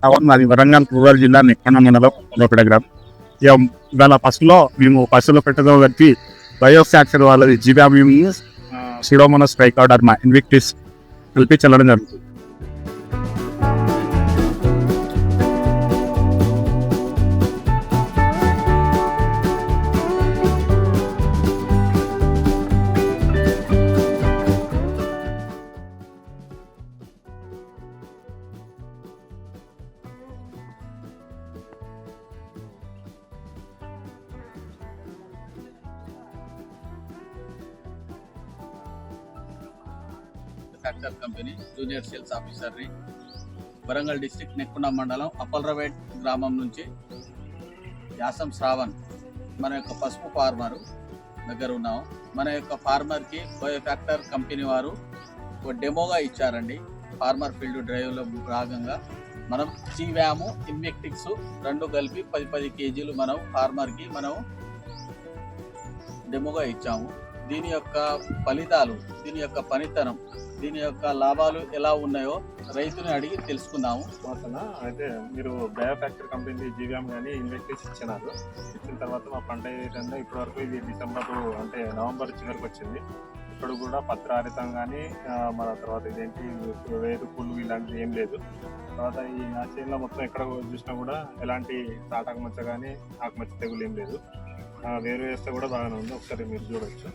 అవును, మాది వరంగల్ రూరల్ జిల్లా నెక్కొండ మండలం లోపల గ్రామం. ఇవాళ ఫస్ట్లో మేము పశువులు పెట్టడం వచ్చి బయోఫ్యాక్చర్ వాళ్ళది జీవామ్యూమ్ సిడోమోనాస్ ట్రైకోడర్మా ఇన్విక్టిస్ కలిపి చల్లడం జరుగుతుంది. ఫ్యాక్టర్ కంపెనీ జూనియర్ సేల్స్ ఆఫీసర్ని వరంగల్ డిస్ట్రిక్ట్ నెక్కొండ మండలం అప్పలరావేట్ గ్రామం నుంచి యాసం శ్రావణ్ మన యొక్క పసుపు ఫార్మరు దగ్గర ఉన్నాము. మన యొక్క ఫార్మర్కి బయోఫ్యాక్టర్ కంపెనీ వారు ఒక డెమోగా ఇచ్చారండి. ఫార్మర్ ఫీల్డ్ డ్రైవ్లో భాగంగా మనం జీవాము ఇన్వెక్టిక్స్ రెండు కలిపి 10 కేజీలు మనం ఫార్మర్కి మనం డెమోగా ఇచ్చాము. దీని యొక్క ఫలితాలు, దీని యొక్క పనితనం, దీని యొక్క లాభాలు ఎలా ఉన్నాయో రైతుని అడిగి తెలుసుకుందాము. అయితే మీరు బయోఫ్యాక్టర్ కంపెనీ జీవియం కానీ ఇన్వెస్టిస్ ఇచ్చిన తర్వాత మా పంట ఏంటంటే ఇప్పటి వరకు ఇది డిసెంబర్ అంటే నవంబర్ చివరికి వచ్చింది. ఇప్పుడు కూడా పత్రహరితం కానీ మన తర్వాత ఇదేంటి వేరు పుల్లు ఇలాంటిది ఏం లేదు. తర్వాత ఈ నా చేనులో మొత్తం ఎక్కడ చూసినా కూడా ఎలాంటి తాటాకు మచ్చ కానీ ఆకుమచ్చ తెగులు ఏం లేదు. వేరు వేస్తే కూడా బాగానే ఉంది, ఒకసారి మీరు చూడవచ్చు.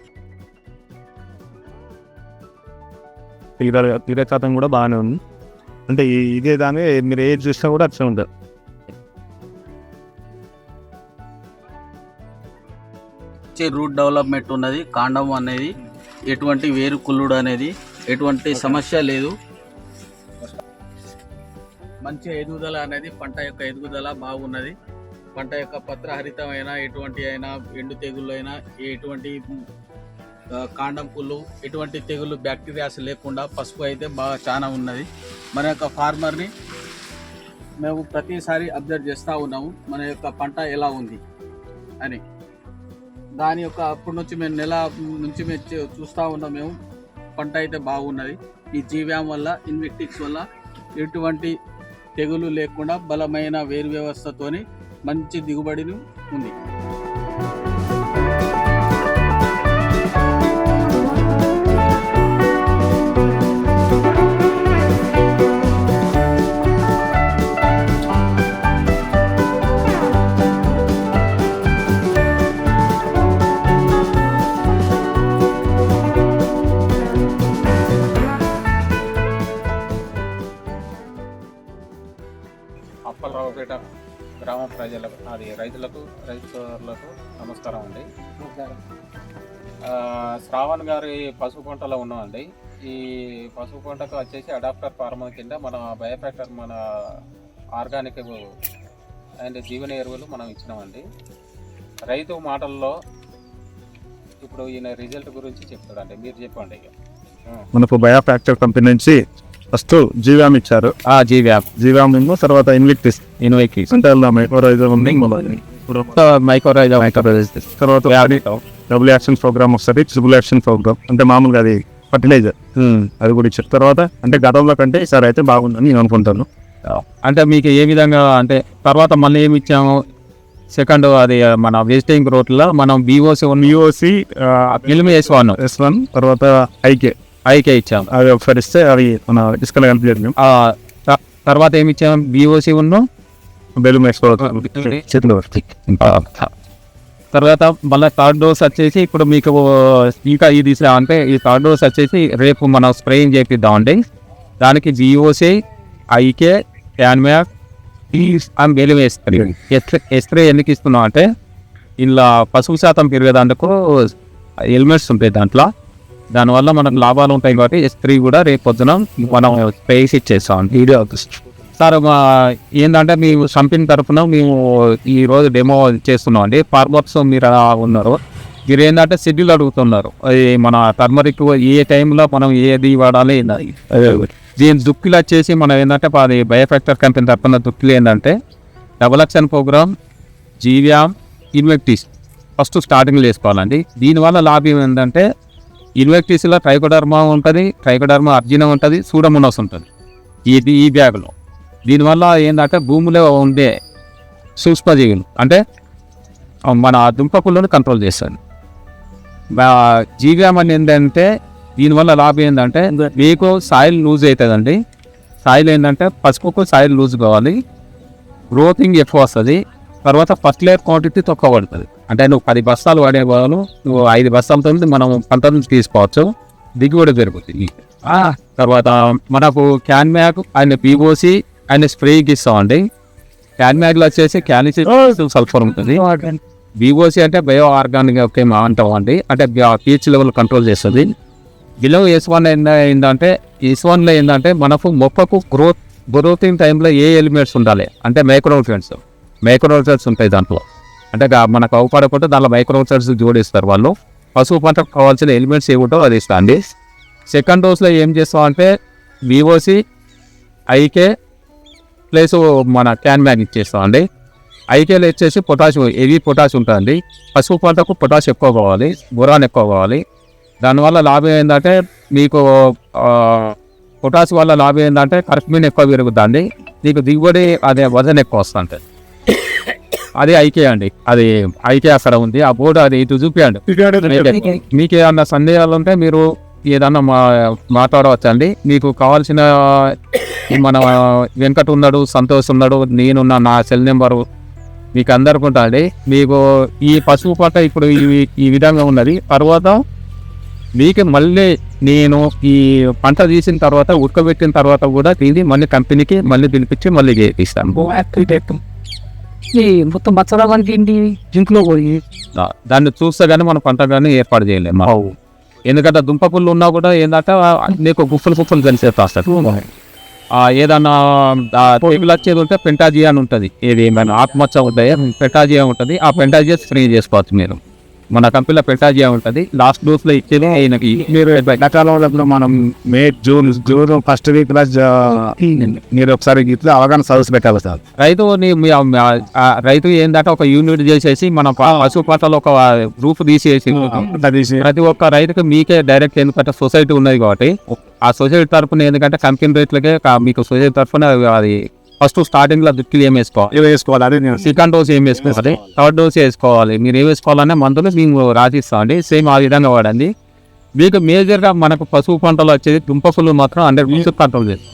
తీర శాతం కూడా బాగానే ఉంది. అంటే ఇదే దాన్ని మీరు ఏది చూసినా కూడా అట్లా ఉంటుంది. రూట్ డెవలప్మెంట్ ఉన్నది, కాండం అనేది ఎటువంటి వేరు కుళ్ళుడు అనేది ఎటువంటి సమస్య లేదు. మంచి ఎదుగుదల అనేది పంట యొక్క ఎదుగుదల బాగున్నది. పంట యొక్క పత్రహరితమైన ఎటువంటి అయినా ఎండు తెగుళ్ళు అయినా ఎటువంటి కాండం పుల్లు ఎటువంటి తెగులు బ్యాక్టీరియాస్ లేకుండా పసుపు అయితే బాగా చాలా ఉన్నది. మన యొక్క ఫార్మర్ని మేము ప్రతిసారి అబ్జర్వ్ చేస్తూ ఉన్నాము మన యొక్క పంట ఎలా ఉంది అని. దాని యొక్క అప్పటి నుంచి మేము నెల నుంచి మేము చూస్తూ ఉన్నాం. మేము పంట అయితే బాగున్నది. ఈ జీవ్యామ్ వల్ల ఇన్వెక్టిక్స్ వల్ల ఎటువంటి తెగులు లేకుండా బలమైన వేరు వ్యవస్థతోని మంచి దిగుబడిని ఉంది. అప్పలరావుపేట గ్రామ ప్రజలకు రైతు సోదరులకు నమస్కారం అండి. శ్రావణ్ గారి పసుపు పంటలో ఉన్నామండి. ఈ పసుపు పంటకు వచ్చేసి అడాప్టర్ ఫార్మర్ కింద మన బయోఫ్యాక్టర్ మన ఆర్గానిక్ అండ్ జీవన ఎరువులు మనం ఇచ్చినామండి. రైతు మాటల్లో ఇప్పుడు ఈయన రిజల్ట్ గురించి చెప్తాడండి, మీరు చెప్పండి. మనకు బయోఫ్యాక్టర్ కంపెనీ నుంచి ఫస్ట్ జీవామ్ ఇచ్చారు. జీవామ్ తర్వాత ఇన్విక్టిస్ అంటే మైక్రోరైజర్ తర్వాత డబుల్ యాక్షన్ ప్రోగ్రామ్ వస్తుంది. ట్రిపుల్ యాక్షన్ ప్రోగ్రామ్ అంటే మామూలుగా అది ఫర్టిలైజర్, అది కూడా ఇచ్చారు. తర్వాత అంటే గతంలో కంటే ఈసారి అయితే బాగుందని నేను అనుకుంటాను. అంటే మీకు ఏ విధంగా అంటే తర్వాత మళ్ళీ ఏమి ఇచ్చాము? సెకండ్ అది మన వెజిటేబుల్ గ్రోత్ లో మనం బిఓసి S1 తర్వాత ఐకే ఇచ్చాము. అవి ఒకసారి ఇస్తే అవి మన డిస్కల్ కంప్లీట్. తర్వాత ఏమి ఇచ్చాము? బిఓసి తర్వాత మళ్ళీ థర్డ్ డోస్ వచ్చేసి ఇప్పుడు మీకు ఇంకా ఇది అంటే ఈ థర్డ్ డోస్ వచ్చేసి రేపు మనం స్ప్రేయింగ్ చేపిద్దామండి. దానికి బిఓసి ఐకే ట్యాన్మ్యాక్ బెలు వేస్తారు. ఎస్ప్రే ఎందుకు ఇస్తున్నాం అంటే ఇలా పసుపు శాతం పెరిగేదానికి ఎలిమెంట్స్ ఉంటాయి దాంట్లో, దానివల్ల మనకు లాభాలు ఉంటాయి. కాబట్టి S3 కూడా రేపు పొద్దున మనం స్ప్రేస్ ఇచ్చేస్తాం. సార్ ఏంటంటే మీ కంపెనీ తరఫున మేము ఈరోజు డెమో చేస్తున్నాం అండి. ఫార్మర్స్ మీరు ఉన్నారు, మీరు ఏంటంటే షెడ్యూల్ అడుగుతున్నారు. అది మన టర్మరిక్ ఏ టైంలో మనం ఏది వాడాలి. దీని దుక్కులు వచ్చేసి మనం ఏంటంటే అది బయోఫ్యాక్టర్ కంపెనీ తరఫున దుక్కులు ఏంటంటే డబుల్ యాక్షన్ ప్రోగ్రామ్, జీవ్యామ్, ఇన్వెక్టిస్ ఫస్ట్ స్టార్టింగ్లో వేసుకోవాలండి. దీనివల్ల లాభం ఏంటంటే ఇన్వెక్టిస్లో ట్రైకోడర్మా ఉంటుంది, ట్రైకోడర్మా అర్జినం ఉంటుంది, సూడోమోనాస్ ఉంటుంది ఈ బ్యాగ్లో. దీనివల్ల ఏంటంటే భూమిలో ఉండే సూక్ష్మజీవులు అంటే మన దుంపకులను కంట్రోల్ చేస్తుంది. జీవ్యామ్ అని ఏంటంటే దీనివల్ల లాభం ఏంటంటే మీకు సాయిల్ లూజ్ అవుతుందండి. సాయిల్ ఏంటంటే పసుపుకు సాయిల్ లూజ్ కావాలి, గ్రోతింగ్ ఎక్కువ వస్తుంది, తర్వాత ఫస్ట్ లేయర్ క్వాంటిటీ తక్కువ పడుతుంది. అంటే నువ్వు 10 బస్తాలు వాడే బదులు నువ్వు 5 బస్తాలతో మనం పంట నుంచి తీసుకోవచ్చు, దిగుబడి పెరుగుతుంది. తర్వాత మనకు క్యాన్మ్యాక్ ఆయన పీఓసి ఆయన స్ప్రేకి ఇస్తామండి. క్యాన్మ్యాక్లో వచ్చేసి క్యాల్షియం సల్ఫర్ ఉంటుంది. బీఓసి అంటే బయో ఆర్గానిక్ అంటాం అండి, అంటే పీహెచ్ లెవెల్ కంట్రోల్ చేస్తుంది. బిలో S1 ఏంటంటే S1లో ఏంటంటే మనకు మొక్కకు గ్రోతింగ్ టైంలో ఏ ఎలిమెంట్స్ ఉండాలి అంటే మైక్రోన్యూట్రియన్స్ ఉంటాయి దాంట్లో. అంటే మనకు అవపడకుండా దాంట్లో మైక్రోన్యూట్రియన్స్ జోడిస్తారు వాళ్ళు. పశువు పంటకు కావాల్సిన ఎలిమెంట్స్ ఏమిటో అది ఇస్తాండి. సెకండ్ డోస్లో ఏం చేస్తామంటే విఓసి ఐకే ప్లస్ మన క్యాన్మ్యాక్ ఇచ్చేస్తామండి. ఐకేలో వచ్చేసి పొటాషియం, హెవీ పొటాష్ ఉంటుందండి. పసుపు పంటకు పొటాష్ ఎక్కువ కావాలి, బొరాన్ ఎక్కువ కావాలి. దానివల్ల లాభం ఏంటంటే మీకు పొటాష్ వల్ల లాభం ఏంటంటే కర్క్మిన్ ఎక్కువ పెరుగుతుంది, నీకు దిగుబడి అదే వజన్ ఎక్కువ వస్తుంది. అది ఐకే అండి, అది ఐకే అక్కడ ఉంది ఆ బోర్డు, అది ఇటు చూపించండి. మీకు ఏమన్నా సందేహాలు ఉంటే మీరు ఏదన్నా మాట్లాడవచ్చు అండి. మీకు కావాల్సిన మన వెంకట్ ఉన్నాడు, సంతోష్ ఉన్నాడు, నేనున్నా, నా సెల్ నెంబరు మీకు అందరికి ఉంటుంది. మీకు ఈ పశువు పంట ఇప్పుడు ఈ విధంగా ఉన్నది. తర్వాత మీకు మళ్ళీ నేను ఈ పంట తీసిన తర్వాత ఉడకబెట్టిన తర్వాత కూడా దీన్ని మళ్ళీ కంపెనీకి మళ్ళీ పిలిపించి మళ్ళీ ఇస్తాను. మొత్తం మచ్చరానికి జింక్లో పోయి దాన్ని చూస్తే కానీ మన పంట కానీ ఏర్పాటు చేయలేము. ఎందుకంటే దుంపపుళ్ళు ఉన్నా కూడా ఏంటంటే నీకు గుఫ్ఫలు కలిసేస్తారు. ఏదన్నా తెగులు వచ్చేది ఉంటే పెంటాజియా అని ఉంటుంది, ఏది ఏమైనా ఆత్మహత్య ఉంటాయి పెంటాజియా ఉంటుంది. ఆ పెంటాజియా స్ప్రే చేసుకోవచ్చు మీరు. మన కంపెనీలో పెంటాజియా ఉంటుంది. లాస్ట్ డోస్ లో ఇచ్చేది ఆయనకి. మీరు ఎండాకాలంలో మనం జూన్ ఫస్ట్ వీక్ లో మీరు ఒకసారి ఇట్లా అవగాహన సదస్సు పెట్టాలి సార్. రైతు ఏంటంటే ఒక యూనిట్ చేసేసి మన పశువు పంటలో ఒక గ్రూప్ తీసేసి ప్రతి ఒక్క రైతుకి మీకే డైరెక్ట్, ఎందుకంటే సొసైటీ ఉన్నది కాబట్టి ఆ సొసైటీ తరఫున ఎందుకంటే కంపెనీ రేట్లకే మీకు సొసైటీ తరఫున అది ఫస్ట్ స్టార్టింగ్ లో దుక్కులు ఏం వేసుకోవాలి, అదే సెకండ్ డోస్ ఏం వేసుకోవాలి, థర్డ్ డోస్ వేసుకోవాలి. మీరు ఏం వేసుకోవాలనే మందులు మేము రాసిస్తామండి. సేమ్ ఆ విధంగా వాడండి. మీకు మేజర్గా మనకు పశువు పంటలు వచ్చేది దుంపకులు మాత్రం 100% కంట్రోల్ చేస్తాం.